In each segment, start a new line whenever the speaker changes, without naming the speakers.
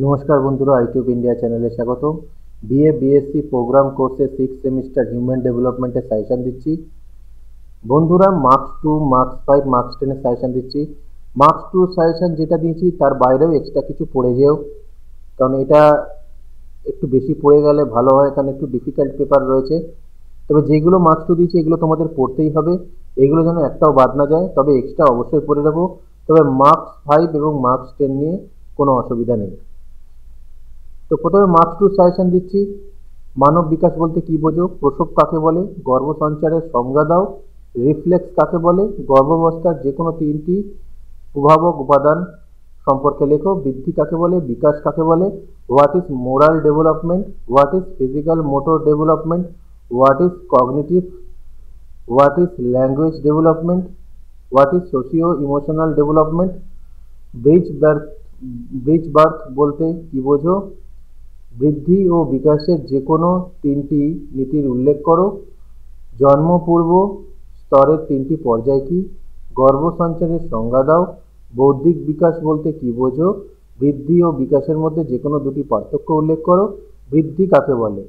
নমস্কার বন্ধুরা, YouTube India চ্যানেলে স্বাগত। বিএসসি প্রোগ্রাম কোর্সে 6 সেমিস্টার হিউম্যান ডেভেলপমেন্টের সাজেশন দিচ্ছি। বন্ধুরা, মার্কস 2, মার্কস 5, মার্কস 10 এর সাজেশন দিচ্ছি। মার্কস 2 সাজেশন যেটা দিয়েছি তার বাইরেও এক্সট্রা কিছু পড়ে যেও, কারণ এটা একটু বেশি পড়ে গেলে ভালো হয়, কারণ একটু ডিফিকাল্ট পেপার রয়েছে। তবে যেগুলো মার্কস 2 দিয়েছি এগুলো তোমাদের পড়তেই হবে, এগুলো যেন একটাও বাদ না যায়, তবে এক্সট্রা অবশ্যই পড়ে রাখো। তবে মার্কস 5 এবং মার্কস 10 নিয়ে কোনো অসুবিধা নেই। তো প্রথমে মার্কস 2 সাজেশন দিচ্ছি। মানব বিকাশ বলতে কি বোঝো, প্রসব কাকে বলে, গর্ভসঞ্চারের সংজ্ঞা দাও, রিফ্লেক্স কাকে বলে, গর্ভাবস্থার যে কোনো তিনটি প্রভাবক উপাদান সম্পর্কে লেখো, বৃদ্ধি কাকে বলে, বিকাশ কাকে বলে, what is moral development, what is physical motor development, what is cognitive, what is language development, what is socio emotional development, bridge birth bridge birth বলতে কি বোঝো, বৃদ্ধি ও বিকাশের যে কোনো তিনটি নীতির উল্লেখ করো, জন্মপূর্ব স্তরের তিনটি পর্যায় কি, গর্ভসঞ্চারের সংজ্ঞা দাও, বৌদ্ধিক বিকাশ বলতে কি বোঝো, বৃদ্ধি ও বিকাশের মধ্যে যে কোনো দুটি পার্থক্য উল্লেখ করো, বৃদ্ধি কাকে বলে।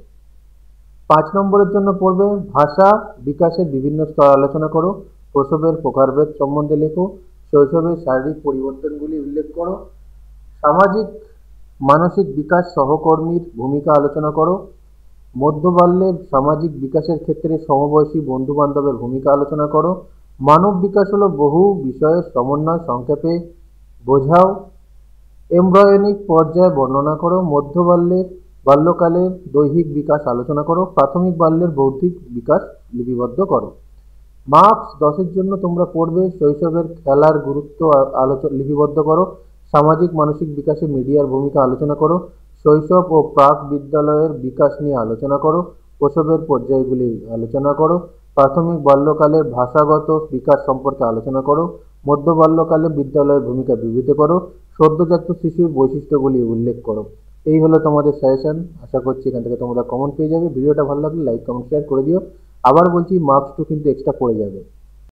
5 নম্বরের জন্য পড়বে ভাষা বিকাশের বিভিন্ন স্তর আলোচনা করো, প্রসবের প্রকারভেদ সম্বন্ধে লেখো, শৈশবের শারীরিক পরিবর্তনগুলি উল্লেখ করো, সামাজিক মানসিক বিকাশ সহকর্মীর ভূমিকা আলোচনা করো, মধ্যবাল্যের সামাজিক বিকাশের ক্ষেত্রে সমবয়সী বন্ধু বান্ধবের ভূমিকা আলোচনা করো, মানব বিকাশ হলো বহু বিষয়ের সমন্বয়, সংক্ষেপে বোঝাও, এমব্রায়োনিক পর্যায় বর্ণনা করো, বাল্যকালের দৈহিক বিকাশ আলোচনা করো, প্রাথমিক বাল্যের বৌদ্ধিক বিকাশ লিপিবদ্ধ করো। মার্কস 10-এর জন্য তোমরা পড়বে শৈশবের খেলার গুরুত্ব লিপিবদ্ধ করো, সামাজিক মানসিক বিকাশে মিডিয়ার ভূমিকা আলোচনা করো, শৈশব ও প্রাক বিদ্যালয়ের বিকাশ নিয়ে আলোচনা করো, প্রসবের পর্যায়গুলি আলোচনা করো, প্রাথমিক বাল্যকালের ভাষাগত বিকাশ সম্পর্কে আলোচনা করো, মধ্য বাল্যকালে বিদ্যালয়ের ভূমিকা বিবৃত করো, সদ্যজাত শিশুর বৈশিষ্ট্যগুলি উল্লেখ করো। এই হলো তোমাদের সাজেশন। আশা করছি এখান থেকে তোমরা কমেন্ট পেয়ে যাবে। ভিডিওটা ভালো লাগলে লাইক কমেন্ট শেয়ার করে দিও। আবার বলছি, মার্কস 2 কিন্তু এক্সট্রা পড়ে যাবে।